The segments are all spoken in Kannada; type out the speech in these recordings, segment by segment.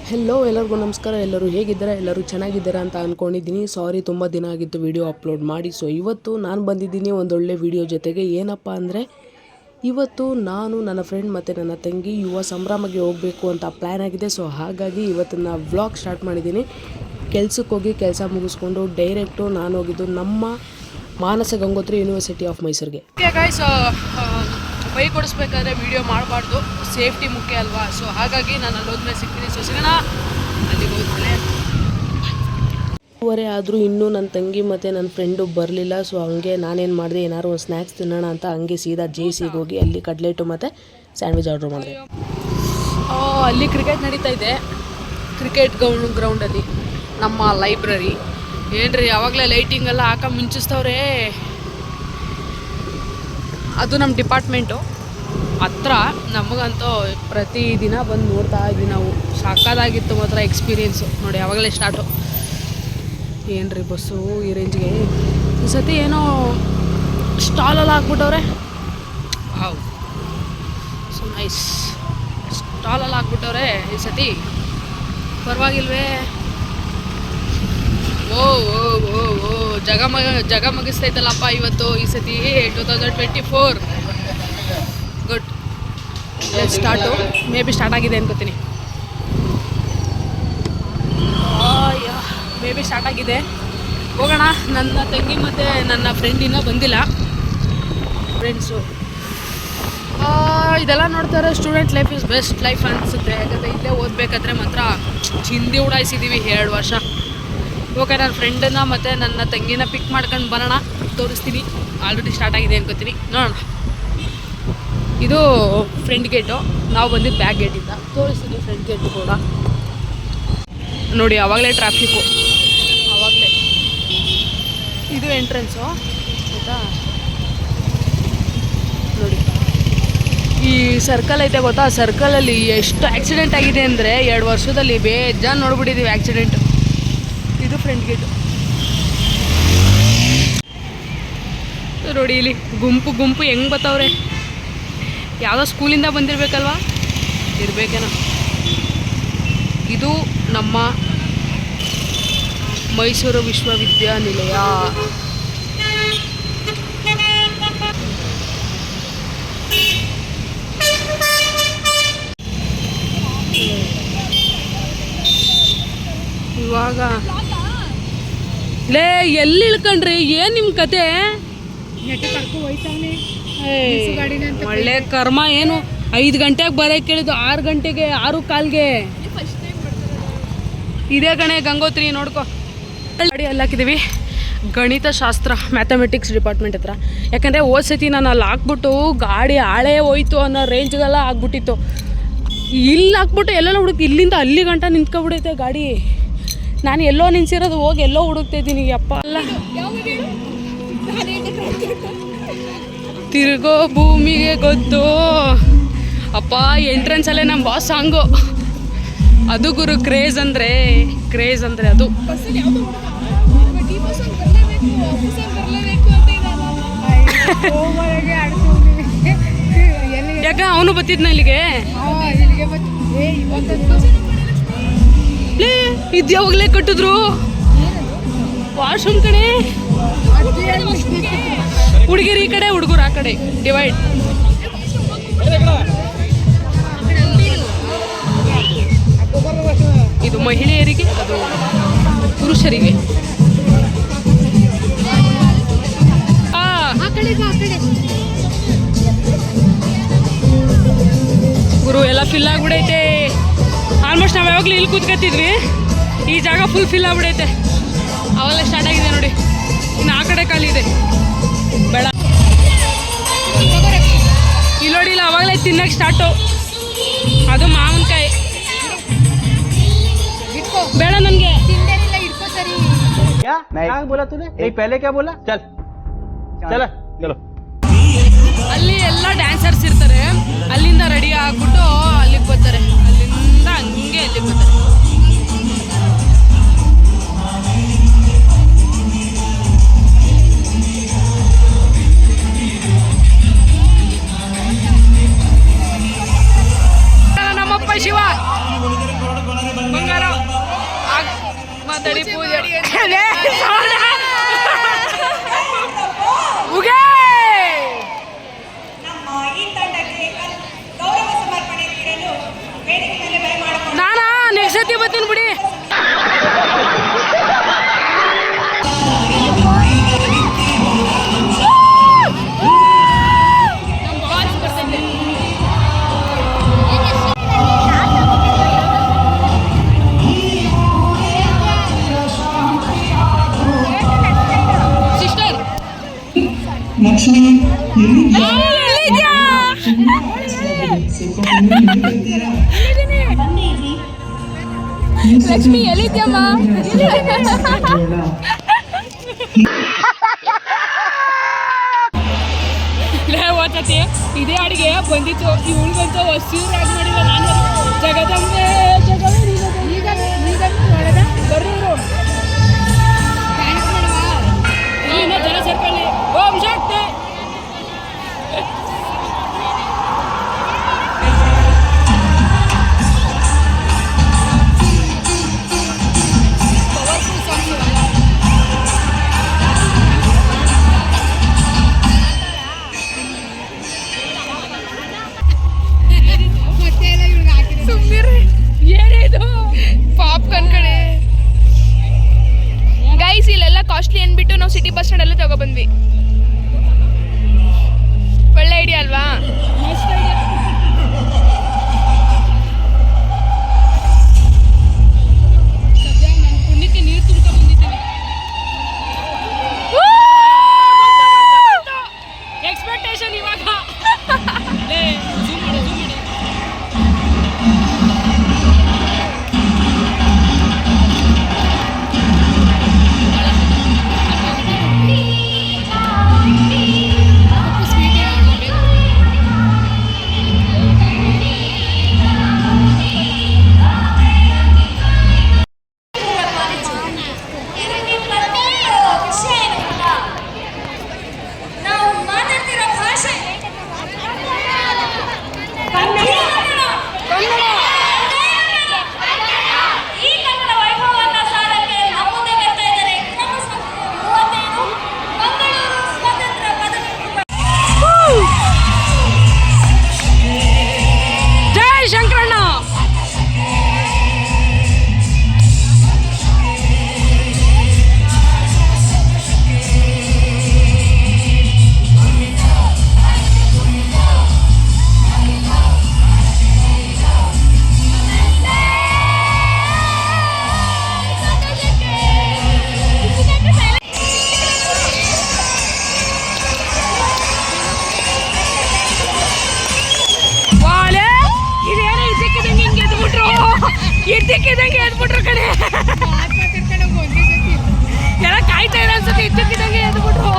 ಹೆಲೋ ಎಲ್ಲರಿಗೂ ನಮಸ್ಕಾರ. ಎಲ್ಲರೂ ಹೇಗಿದ್ದೀರಾ? ಎಲ್ಲರೂ ಚೆನ್ನಾಗಿದ್ದೀರಾ ಅಂತ ಅಂದ್ಕೊಂಡಿದ್ದೀನಿ. ಸಾರಿ, ತುಂಬ ದಿನ ಆಗಿತ್ತು ವಿಡಿಯೋ ಅಪ್ಲೋಡ್ ಮಾಡಿ. ಸೊ ಇವತ್ತು ನಾನು ಬಂದಿದ್ದೀನಿ ಒಂದೊಳ್ಳೆ ವಿಡಿಯೋ ಜೊತೆಗೆ. ಏನಪ್ಪ ಅಂದರೆ ಇವತ್ತು ನಾನು, ನನ್ನ ಫ್ರೆಂಡ್ ಮತ್ತು ನನ್ನ ತಂಗಿ ಯುವ ಸಂಭ್ರಮಕ್ಕೆ ಹೋಗಬೇಕು ಅಂತ ಪ್ಲ್ಯಾನ್ ಆಗಿದೆ. ಸೊ ಹಾಗಾಗಿ ಇವತ್ತಿನ ವ್ಲಾಗ್ ಸ್ಟಾರ್ಟ್ ಮಾಡಿದ್ದೀನಿ. ಕೆಲ್ಸಕ್ಕೆ ಹೋಗಿ ಕೆಲಸ ಮುಗಿಸ್ಕೊಂಡು ಡೈರೆಕ್ಟು ನಾನು ಹೋಗಿದ್ದು ನಮ್ಮ ಮಾನಸ ಗಂಗೋತ್ರಿ ಯೂನಿವರ್ಸಿಟಿ ಆಫ್ ಮೈಸೂರಿಗೆ. ಬೈಕ್ ಓಡಿಸ್ಬೇಕಾದ್ರೆ ವೀಡಿಯೋ ಮಾಡಬಾರ್ದು, ಸೇಫ್ಟಿ ಮುಖ್ಯ ಅಲ್ವಾ. ಸೊ ಹಾಗಾಗಿ ನಾನು ಅಲ್ಲಿ ಹೋದ್ಮೇಲೆ ಸಿಗ್ತೀನಿ. ಸೊ ಸಿಗೋಣ, ಅಲ್ಲಿಗೆ ಹೋದ್ಮೇಲೆ ಆದರೂ ಇನ್ನೂ ನನ್ನ ತಂಗಿ ಮತ್ತು ನನ್ನ ಫ್ರೆಂಡು ಬರಲಿಲ್ಲ. ಸೊ ಹಂಗೆ ನಾನೇನು ಮಾಡಿದೆ, ಏನಾದ್ರು ಒಂದು ಸ್ನ್ಯಾಕ್ಸ್ ತಿನ್ನೋಣ ಅಂತ ಹಂಗೆ ಸೀದಾ JCಗೆ ಹೋಗಿ ಅಲ್ಲಿ ಕಡ್ಲೆಟು ಮತ್ತು ಸ್ಯಾಂಡ್ವಿಚ್ ಆರ್ಡ್ರ್ ಮಾಡಿದೆ. ಅಲ್ಲಿ ಕ್ರಿಕೆಟ್ ನಡೀತಾ ಇದೆ, ಕ್ರಿಕೆಟ್ ಗ್ರೌಂಡಲ್ಲಿ ನಮ್ಮ ಲೈಬ್ರರಿ. ಏನ್ರಿ ಯಾವಾಗಲೇ ಲೈಟಿಂಗ್ ಎಲ್ಲ ಹಾಕ ಮುಂಚಿಸ್ತವ್ರೆ. ಅದು ನಮ್ಮ ಡಿಪಾರ್ಟ್ಮೆಂಟು ಹತ್ರ. ನಮಗಂತೂ ಪ್ರತಿದಿನ ಬಂದು ನೋಡ್ತಾ ಇದ್ವಿ ನಾವು. ಸಾಕಾಗಿತ್ತು ಮಾತ್ರ ಎಕ್ಸ್ಪೀರಿಯೆನ್ಸು. ನೋಡಿ ಯಾವಾಗಲೇ ಸ್ಟಾರ್ಟು. ಏನ್ರಿ ಬಸ್ಸು ಈ ರೇಂಜ್ಗೆ. ಈ ಸತಿ ಏನೋ ಸ್ಟಾಲೆಲ್ಲ ಹಾಕ್ಬಿಟ್ಟವ್ರೆ. ಹೌದು, ಸೊ ನೈಸ್. ಸ್ಟಾಲೆಲ್ಲ ಹಾಕ್ಬಿಟ್ಟವ್ರೆ ಈ ಸತಿ, ಪರವಾಗಿಲ್ವೇ. ಓ ಓ ಓ ಓ ಜಗ ಮಗಿಸ್ತೈತಲ್ಲಪ್ಪ ಇವತ್ತು ಈ ಸತಿ 2024. Good, start. May be start ಆಗಿದೆ ಅನ್ಕೋತೀನಿ. ಮೇ ಬಿ ಸ್ಟಾರ್ಟ್ ಆಗಿದೆ. ಹೋಗೋಣ. ನನ್ನ ತಂಗಿ ಮತ್ತು ನನ್ನ ಫ್ರೆಂಡ್ ಇನ್ನೂ ಬಂದಿಲ್ಲ. ಫ್ರೆಂಡ್ಸು ಇದೆಲ್ಲ ನೋಡ್ತಾರೆ. Student life is best life ಅನಿಸುತ್ತೆ. ಯಾಕಂದರೆ ಇಲ್ಲೇ ಓದಬೇಕಾದ್ರೆ ಮಾತ್ರ ಚಿಂದಿ ಉಡಾಯಿಸಿದ್ದೀವಿ 2 ವರ್ಷ. ಓಕೆ, ನನ್ನ ಫ್ರೆಂಡನ್ನ ಮತ್ತು ನನ್ನ ತಂಗಿನ ಪಿಕ್ ಮಾಡ್ಕೊಂಡು ಬರೋಣ, ತೋರಿಸ್ತೀನಿ. ಆಲ್ರೆಡಿ ಸ್ಟಾರ್ಟ್ ಆಗಿದೆ ಅನ್ಕೋತೀನಿ, ನೋಡೋಣ. ಇದು ಫ್ರಂಟ್ ಗೇಟು, ನಾವು ಬಂದಿದ್ದು ಬ್ಯಾಕ್ ಗೇಟಿಂದ. ತೋರಿಸ್ತೀನಿ ಫ್ರಂಟ್ ಗೇಟು ಕೂಡ. ನೋಡಿ ಆವಾಗಲೇ ಟ್ರಾಫಿಕ್ಕು, ಆವಾಗಲೇ. ಇದು ಎಂಟ್ರೆನ್ಸು ಆಯಿತಾ. ನೋಡಿ ಈ ಸರ್ಕಲ್ ಐತೆ ಗೊತ್ತಾ, ಸರ್ಕಲಲ್ಲಿ ಎಷ್ಟು ಆ್ಯಕ್ಸಿಡೆಂಟ್ ಆಗಿದೆ ಅಂದರೆ 2 ವರ್ಷದಲ್ಲಿ ಬೇಜಾನ್ ನೋಡ್ಬಿಟ್ಟಿದ್ದೀವಿ ಆ್ಯಕ್ಸಿಡೆಂಟು. ಇದು ಫ್ರಂಟ್ ಗೇಟು. ನೋಡಿ ಇಲ್ಲಿ ಗುಂಪು ಹೆಂಗೆ ಬತ್ತವ್ರೆ. ಯಾವುದೋ ಸ್ಕೂಲಿಂದ ಬಂದಿರಬೇಕಲ್ವಾ, ಇರಬೇಕೇನೋ. ಇದು ನಮ್ಮ ಮೈಸೂರು ವಿಶ್ವವಿದ್ಯಾನಿಲಯ. ಇವಾಗ ಲೇ ಎಲ್ಲಿ ಇಳ್ಕೊಂಡ್ರಿ? ಏನು ನಿಮ್ಮ ಕತೆ? ಒಳ್ಳೆ ಕರ್ಮ. ಏನು 5 ಗಂಟೆಗೆ ಬರೋಕ್ಕೆ ಕೇಳಿದ್ದು 6 ಗಂಟೆಗೆ, 6:15ಗೆ. ಇದೇ ಕಣೆ ಗಂಗೋತ್ರಿ, ನೋಡ್ಕೊ. ಗಾಡಿ ಅಲ್ಲಿ ಹಾಕಿದ್ದೀವಿ, ಗಣಿತಶಾಸ್ತ್ರ ಮ್ಯಾಥಮೆಟಿಕ್ಸ್ ಡಿಪಾರ್ಟ್ಮೆಂಟ್ ಹತ್ರ. ಯಾಕಂದರೆ ಹೋದ ಸತಿ ನಾನು ಅಲ್ಲಿ ಹಾಕ್ಬಿಟ್ಟು ಗಾಡಿ ಹಾಳೇ ಹೋಯ್ತು ಅನ್ನೋ ರೇಂಜ್ಗೆಲ್ಲ ಆಗ್ಬಿಟ್ಟಿತ್ತು. ಇಲ್ಲಿ ಹಾಕ್ಬಿಟ್ಟು ಎಲ್ಲೆಲ್ಲ ಹುಡುಕಿ, ಇಲ್ಲಿಂದ ಅಲ್ಲಿ ಗಂಟ ನಿಂತ್ಕೊಬಿಡೈತೆ ಗಾಡಿ. ನಾನು ಎಲ್ಲೋ ನಿನ್ಸಿರೋದು ಹೋಗಿ ಎಲ್ಲೋ ಹುಡುಕ್ತಾ ಇದ್ದೀನಿ. ಅಪ್ಪ ಅಲ್ಲ, ತಿರುಗೋ ಭೂಮಿಗೆ ಗೊತ್ತು. ಅಪ್ಪ ಎಂಟ್ರೆನ್ಸಲ್ಲೇ ನಮ್ಮ ಬಾಸ್ ಸಾಂಗು. ಅದು ಗುರು ಕ್ರೇಜ್ ಅಂದರೆ ಅದು. ಯಾಕ ಅವನು ಬತ್ತಿದ್ನ ಇಲ್ಲಿಗೆ? ಇದು ಯಾವಾಗಲೇ ಕಟ್ಟಿದ್ರು ವಾಶ್ರೂಮ್ ಕಡೆ. ಹುಡುಗಿರು ಈ ಕಡೆ, ಹುಡುಗರು ಆ ಕಡೆ, ಡಿವೈಡ್. ಇದು ಮಹಿಳೆಯರಿಗೆ, ಅದು ಪುರುಷರಿಗೆ. ಗುರು ಎಲ್ಲ ಫಿಲ್ ಆಗ್ಬಿಡೈತೆ. ಆಲ್ಮೋಸ್ಟ್ ನಾವು ಯಾವಾಗಲೂ ಇಲ್ಲಿ ಕೂತ್ಕೊತಿದ್ವಿ, ಈ ಜಾಗ ಫುಲ್ ಫಿಲ್ ಆಗ್ಬಿಡೈತೆ. ಅವಾಗಲೇ ಸ್ಟಾರ್ಟ್ ಆಗಿದೆ ನೋಡಿ. ಇನ್ನು ಆ ಕಡೆ ಖಾಲಿ ಇದೆ, ಬೇಡ. ಇಲ್ಲಿ ನೋಡಿ, ಇಲ್ಲ ಅವಾಗಲೇ ತಿನ್ನಕ್ಕೆ ಸ್ಟಾರ್ಟು. ಅದು ಮಾವಿನಕಾಯಿ ಬೇಡ ನನಗೆ. ಅಲ್ಲಿ ಎಲ್ಲ ಡ್ಯಾನ್ಸರ್ಸ್ ಇರ್ತಾರೆ. ಅಲ್ಲಿಂದ ರೆಡಿ ಆಗ್ಬಿಟ್ಟು ಅಲ್ಲಿಗೆ ಬರ್ತಾರೆ. ಅಲ್ಲಿಂದ ಹಂಗೆ ಅಲ್ಲಿಗೆ ಬರ್ತಾರೆ. ಶಿವ ತಡಿ ಪೂಜೆ ನಾನಾ ನೆಕ್ಸ್ಟ್ ಸತಿ ಬರ್ತೀನಿ ಬಿಡಿ. ಲಕ್ಷ್ಮಿ ಲಕ್ಷ್ಮಿ ಎಲ್ಲಿದ್ಯಮ್ಮ? ಓದ್ತತಿ ಇದೇ ಅಡಿಗೆ ಬಂದಿತ್ತು. ಇವಳಿಗಂತೂ ಹಸಿರಾಗಿ ಮಾಡಿಲ್ಲ. ನಾನು ಜಗದಂಬೆ ಬರ್ರೂರು ಇನ್ನ ಜನ ಸೇರ್ಕೊಳ್ಳಿ. ಓಂ ಶಕ್ತಿ. ಪಾಪ್ಕಾರ್ನ್ ಕಡೆ ಗೈಸ್ ಇಲ್ಲೆಲ್ಲ ಕಾಸ್ಟ್ಲಿ ಅಂದ್ಬಿಟ್ಟು ನಾವು ಸಿಟಿ ಬಸ್ ಸ್ಟ್ಯಾಂಡ್ ಅಲ್ಲೇ ತಗೊಬಂದ್ವಿ. ಒಳ್ಳೆ ಐಡಿಯಾ ಅಲ್ವಾ? ನೀರು ತುಂಬ್ಕೊಂಡು ಬಂದಿದ್ದೀವಿ. ಎಕ್ಸ್ಪೆಕ್ಟೇಷನ್ ಇವಾಗ ಇದ್ದಕ್ಕಿದ್ದಂಗೆ ಎದ್ಬಿಟ್ರು ಕಡೆ ಎಲ್ಲ ಕಾಯ್ತಾ ಇಲ್ಲ ಅನ್ಸುತ್ತೆ. ಇದ್ದಕ್ಕಿದ್ದಂಗೆ ಎದ್ಬಿಟ್ರು.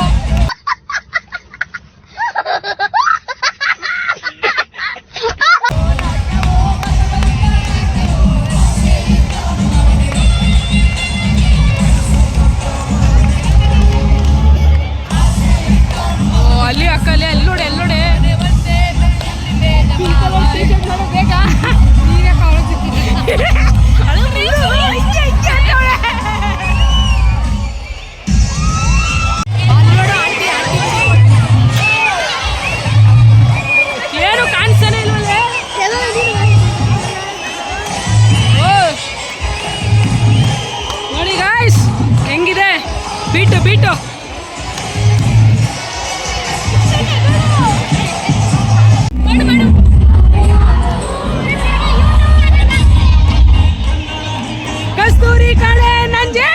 ಅಲ್ಲಿ ಅಕ್ಕಲ್ಲಿ ಎಲ್ಲೋಡೆ ಎಲ್ಲೋಡೆ ಬೇಗ ಏನು ಕಾಣಿಸ್ತಾನೆ ಇಲ್ವಲ್ಲೇ? ನೋಡಿ ಗಾಯ್ಸ್ ಹೆಂಗಿದೆ ಬೀಟು ಬೀಟು. ಕಸ್ತೂರಿ ಕಡೆ ನಂಜೆ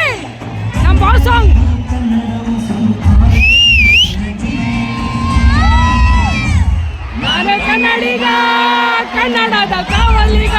ನಮ್ಮ ಬಾಸ್ ಸಾಂಗ್. ನಾನೇ ಕನ್ನಡಿಗ, ಕನ್ನಡದ ಕಾವಲಿಗ.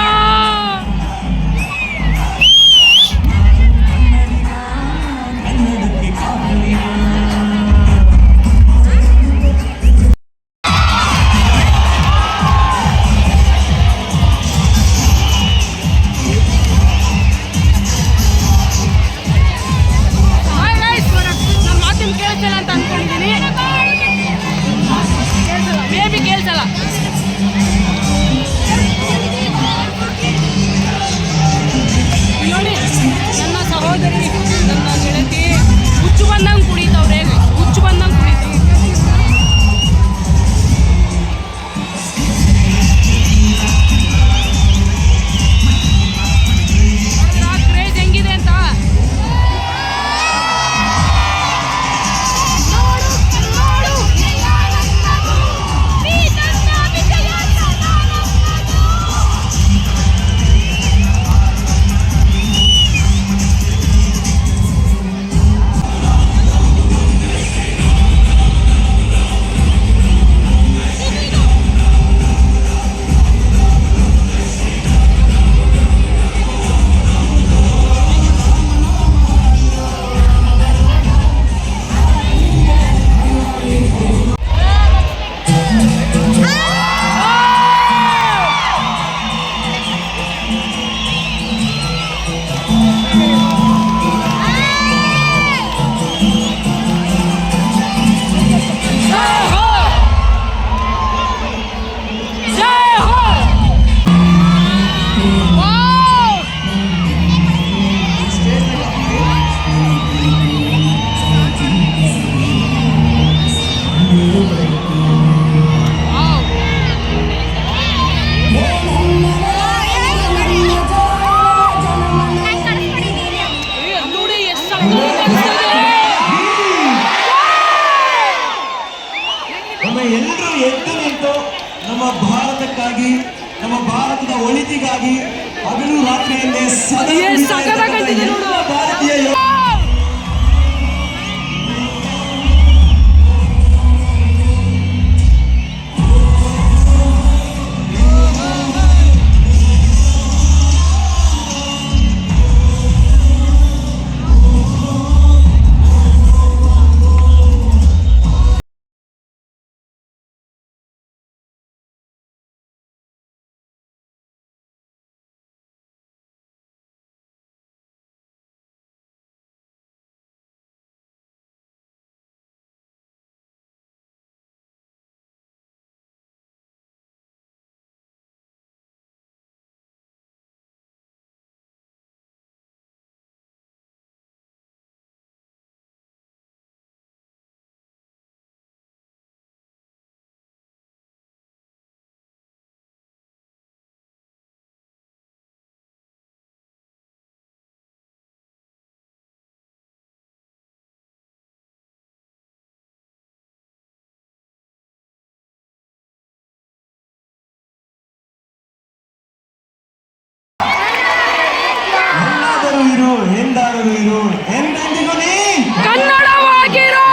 ದೇಶಕ್ಕಾಗಿ ಹಗಲು ರಾತ್ರಿ ಎಂದೇ ಸದಾ ಏನ್ ದುಡಿತಾ ಇರ್ತಕ್ಕಂಥ ಸಖತ್ತಾಗಿದೆ ಎಲ್ಲ ನೋಡು. ಭಾರತೀಯ ಎಲ್ಲಾದರೂ ಇರು ಎಂದಾದರೂ ಇರು ಎಂದೆಂದಿಗೂ ನೀ ಕನ್ನಡವಾಗಿರೋ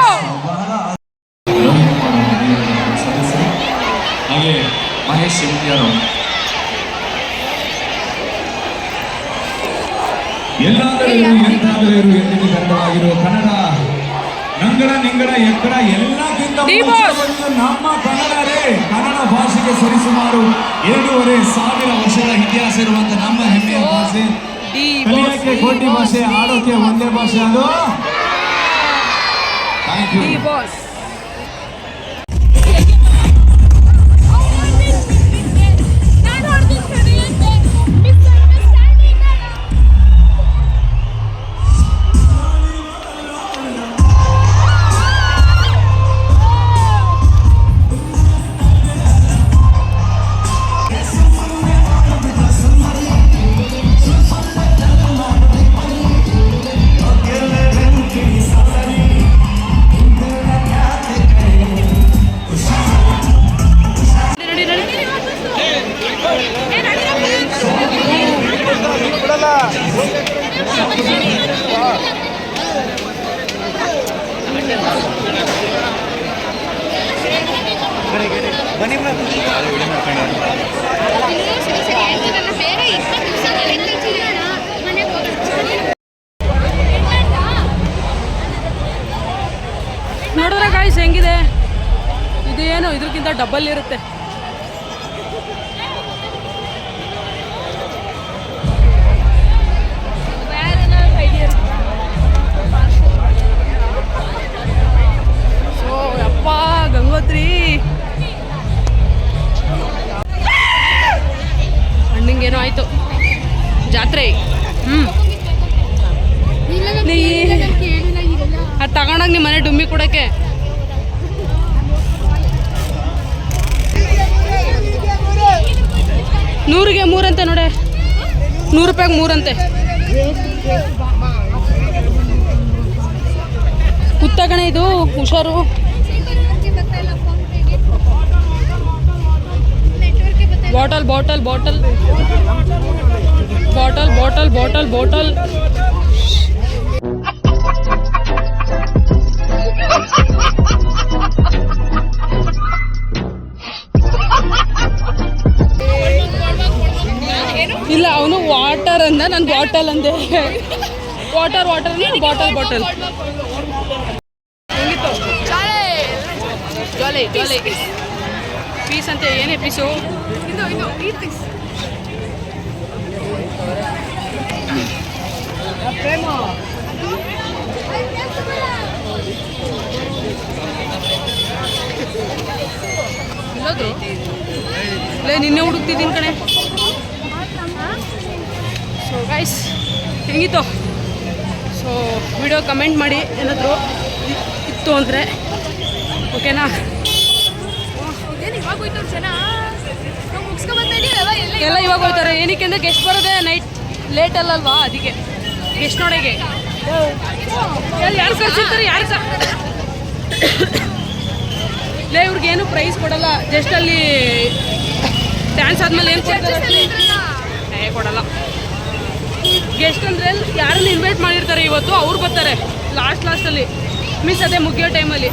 ಹಾಗೆ ಮಹೇಶ್ ಶೆಟ್ಟಿಯವರು ಎಲ್ಲಾದರೂ ಎಂದಾದರೂ ಎಂದಿಗೂ ಕನ್ನಡವಾಗಿರೋ ಕನ್ನಡ ನಂಗಡ ನಿಂಗಡ ಎಕ್ಕಡ ಎಲ್ಲಕ್ಕಿಂತ ಮುಂಚಿತವಾಗಿದ್ದು ನಮ್ಮ ಕನ್ನಡ ರೇ. ಕನ್ನಡ ಭಾಷೆಗೆ ಸರಿಸುಮಾರು 2,500 ವರ್ಷಗಳ ಇತಿಹಾಸ ಇರುವಂತ ನಮ್ಮ ಹೆಮ್ಮೆಯ ಭಾಷೆ. ಕಲಿಯಕ್ಕೆ ಕೋಟಿ ಭಾಷೆ, ಆಡೋಕೆ ಒಂದೇ ಭಾಷೆ. ಅದು ಥ್ಯಾಂಕ್ ಯು. ನೋಡಿದ್ರೆ ಗಾಯ್ಸ್ ಹೆಂಗಿದೆ ಇದೇನು ಇದ್ರಕ್ಕಿಂತ ಡಬಲ್ ಇರುತ್ತೆ. ಸೊ ಅಪ್ಪ ಗಂಗೋತ್ರಿ ಅಣ್ಣಂಗೇನೋ ಆಯ್ತು ಜಾತ್ರೆ. ಅದು ತಗೊಂಡಾಗ ನಿಮ್ಮ ಮನೆ ಡುಮ್ಮಿ ಕೊಡಕ್ಕೆ. ನೂರಿಗೆ 3 ಅಂತೆ ನೋಡೆ, 100 ರೂಪಾಯಿಗೆ 3 ಅಂತೆ. ಕುತ್ತಗಣೆ ಇದು ಹುಷಾರು. Bottle bottle bottle bottle bottle bottle bottle ಇಲ್ಲ ಅವನು ವಾಟರ್ ಅಂದ, ನಾನು ಬಾಟಲ್ ಅಂದೆ. Water water bottle bottle. ಹೆಂಗಿತ್ತು? ಜಾಲಿ ಜಾಲಿ ಪೀಸ್ ಅಂತೆ. ಏನೇ ಪೀಸು? ಇಲ್ಲೋದ್ರು ನಿನ್ನೆ ಹುಡುಕ್ತಿದ್ದೀನಿ ಕಣೆ. ಸೊ ಗೈಸ್ ಹೆಂಗಿತ್ತು? ಸೊ ವಿಡಿಯೋ ಕಮೆಂಟ್ ಮಾಡಿ ಏನಾದರೂ ಇತ್ತು ಅಂದರೆ, ಓಕೆನಾ? ಎಲ್ಲ ಇವಾಗ ಹೋಗ್ತಾರೆ. ಏನಕ್ಕೆ ಅಂದರೆ ಗೆಸ್ಟ್ ಬರೋದೇ ನೈಟ್ ಲೇಟ್ ಅಲ್ಲಲ್ವಾ, ಅದಕ್ಕೆ ಗೆಸ್ಟ್ ನೋಡಿಗೆ ಯಾರು ಕಳ್ಸಿರ್ತಾರೆ. ಯಾರು ಸಹ ಲೇ ಇವ್ರಿಗೇನು ಪ್ರೈಸ್ ಕೊಡಲ್ಲ, ಜಸ್ಟ್ ಅಲ್ಲಿ ಡ್ಯಾನ್ಸ್ ಆದ್ಮೇಲೆ ಏನು ಕೊಡ್ತಾರೆ ಕೊಡಲ್ಲ. ಗೆಸ್ಟ್ ಅಂದರೆ ಯಾರನ್ನು ಇನ್ವೈಟ್ ಮಾಡಿರ್ತಾರೆ ಇವತ್ತು ಅವ್ರು ಬರ್ತಾರೆ ಲಾಸ್ಟಲ್ಲಿ ಮೀನ್ಸ್ ಅದೇ ಮುಗಿಯೋ ಟೈಮಲ್ಲಿ.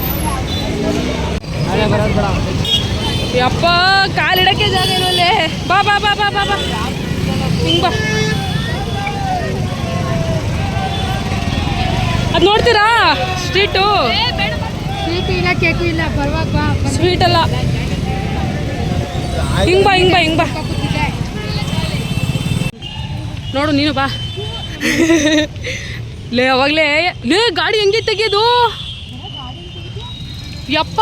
ಯಪ್ಪ ಕಾಲಿಡಕ್ಕೆ ಜಾಗ ಇರೋಲ್ಲೇ. ಬಾ ಬಾ ಬಾ ಬಾ ಬಾ ಬಾ ಹಿಂಗೆ ಬಾ. ಅದು ನೋಡ್ತೀರಾ ಸ್ಟ್ರೀಟು? ಸ್ವೀಟ್ ಇಲ್ಲ, ಕೇಕು ಇಲ್ಲ, ಬರುವಾಗ ಬಾ. ಸ್ವೀಟ್ ಅಲ್ಲ, ಹಿಂಗೆ ಬಾ ಹಿಂಗೆ ಬಾ ಹಿಂಗೆ ಬಾ. ನೋಡು ನೀನು ಬಾ. ಲೇ ಅವಾಗಲೇ ಲೇ ಗಾಡಿ ಹೆಂಗೆ ತೆಗಿಯೋದು ಯಪ್ಪ.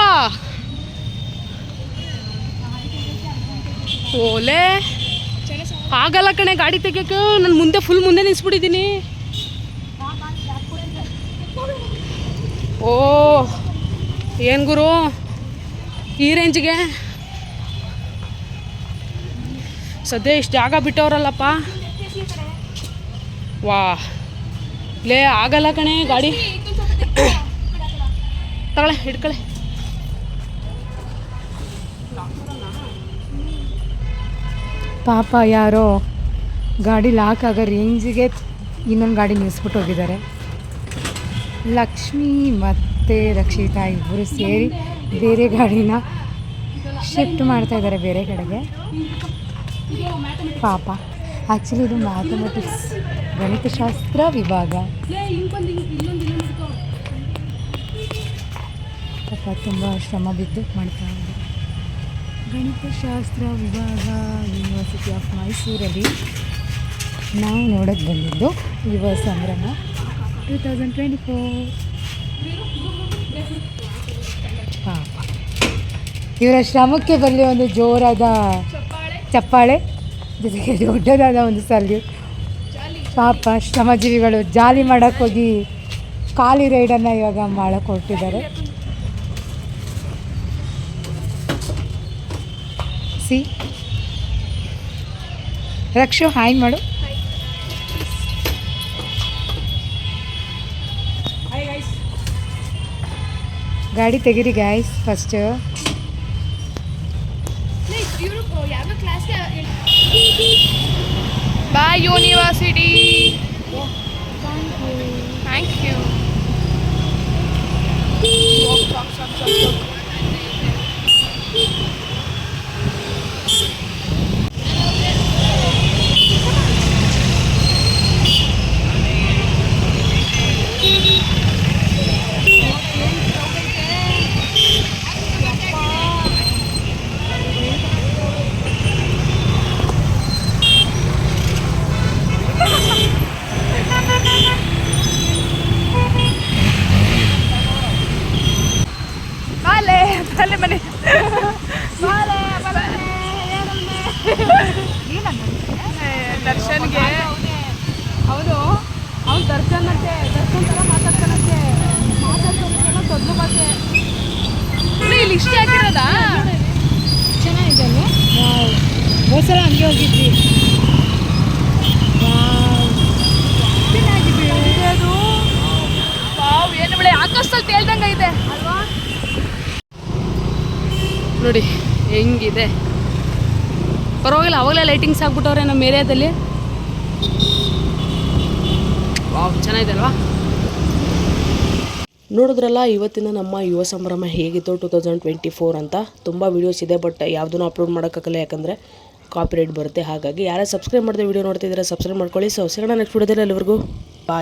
ಓಲೇ ಆಗಲ್ಲ ಕಣೆ ಗಾಡಿ ತೆಗಿಯೋಕೆ. ನಾನು ಮುಂದೆ ಫುಲ್ ಮುಂದೆ ನಿಲ್ಸ್ಬಿಟ್ಟಿದ್ದೀನಿ. ಓ ಏನು ಗುರು ಈ ರೇಂಜ್ಗೆ ಸದ್ಯ ಇಷ್ಟು ಜಾಗ ಬಿಟ್ಟವ್ರಲ್ಲಪ್ಪ. ವಾ ಲೇ ಆಗಲ್ಲ ಕಣೆ ಗಾಡಿ. ತಗೊಳ್ಳೆ ಹಿಡ್ಕೊಳ್ಳೆ. ಪಾಪ ಯಾರೋ ಗಾಡಿ ಲಾಕ್ ಆಗೋ ರೇಂಜಿಗೆ ಇನ್ನೊಂದು ಗಾಡಿ ನಿಲ್ಲಿಸ್ಬಿಟ್ಟು ಹೋಗಿದ್ದಾರೆ. ಲಕ್ಷ್ಮಿ ಮತ್ತು ರಕ್ಷಿತಾ ಇಬ್ಬರು ಸೇರಿ ಬೇರೆ ಗಾಡಿನ ಶಿಫ್ಟ್ ಮಾಡ್ತಾ ಇದ್ದಾರೆ ಬೇರೆ ಕಡೆಗೆ. ಪಾಪ ಆ್ಯಕ್ಚುಲಿ ಇದು ಮ್ಯಾಥಮೆಟಿಕ್ಸ್ ಗಣಿತಶಾಸ್ತ್ರ ವಿಭಾಗ. ಪಾಪ ತುಂಬ ಶ್ರಮ ಬಿದ್ದು ಮಾಡ್ತಾ ಇದ್ದಾರೆ. ಗಣಿತಶಾಸ್ತ್ರ ವಿಭಾಗ ಯೂನಿವರ್ಸಿಟಿ ಆಫ್ ಮೈಸೂರಲ್ಲಿ ನಾವು ನೋಡೋಕ್ಕೆ ಬಂದಿದ್ದು ಯುವ ಸಂಭ್ರಮ 2024. ಪಾಪ ಇವರ ಶ್ರಮಕ್ಕೆ ಬರಲಿ ಒಂದು ಜೋರಾದ ಚಪ್ಪಾಳೆ, ಜೊತೆಗೆ ದೊಡ್ಡದಾದ ಒಂದು ಸಲ್ಯೂಟ್. ಪಾಪ ಶ್ರಮಜೀವಿಗಳು ಜಾಲಿ ಮಾಡೋಕ್ಕೋಗಿ ಖಾಲಿ ರೈಡನ್ನು ಇವಾಗ ಮಾಡೋಕ್ಕೆ ಹೊರಟಿದ್ದಾರೆ. ಸಿ ರಕ್ಷು ಹಾಯ್ ಮಾಡು. ಗಾಡಿ ತೆಗೀರಿ guys first. Bye university. Thank you. ಮನೆ ದರ್ಶನ್ಗೆ ಹೌದು ಅವ್ನು ದರ್ಶನಕ್ಕೆ ದರ್ಶನ್ ಥರ ಮಾತಾಡ್ತಾನಂತೆ. ತೊದಲು ಬಾಕೆ ಇಲ್ಲಿ ಇಷ್ಟೇ ಹಾಕಿರೋದಾ? ಚೆನ್ನಾಗಿದೆ ಅಲ್ಲ. ಹೋದ್ಸಲ ಹಂಗೆ ಹೋಗಿದ್ವಿ. ಅದು ವಾವ್ ಏನು ಬೆಳೆ ಆಕಾಶದಲ್ಲಿ ತೇಲ್ದಂಗೆ ಇದೆ ಅಲ್ವಾ? ನೋಡಿ ಹೆಂಗಿದೆ. ಪರವಾಗಿಲ್ಲ, ಅವಾಗಲೇ ಲೈಟಿಂಗ್ಸ್ ಹಾಕ್ಬಿಟ್ಟವ್ರೆ ನಮ್ಮ ಏರಿಯಾದಲ್ಲಿ. ವಾವ್ ಚೆನ್ನಾಗಿದೆ ಅಲ್ವಾ? ನೋಡಿದ್ರಲ್ಲ ಇವತ್ತಿನ ನಮ್ಮ ಯುವ ಸಂಭ್ರಮ ಹೇಗಿತ್ತು 2024 ಅಂತ. ತುಂಬ ವೀಡಿಯೋಸ್ ಇದೆ, ಬಟ್ ಯಾವುದೂ ಅಪ್ಲೋಡ್ ಮಾಡೋಕ್ಕಾಗಲ್ಲ, ಯಾಕಂದರೆ ಕಾಪಿರೈಟ್ ಬರುತ್ತೆ. ಹಾಗಾಗಿ ಯಾರೇ ಸಬ್ಸ್ಕ್ರೈಬ್ ಮಾಡಿದೆ ವೀಡಿಯೋ ನೋಡ್ತಿದ್ದೀರಾ ಸಬ್ಸ್ಕ್ರೈಬ್ ಮಾಡ್ಕೊಳ್ಳಿ. ಸೊ ಸಿಗೋಣ ನೆಕ್ಸ್ಟ್ ವಿಡಿಯೋದಲ್ಲಿ. ಎಲ್ಲರಿಗೂ ಬಾಯ್.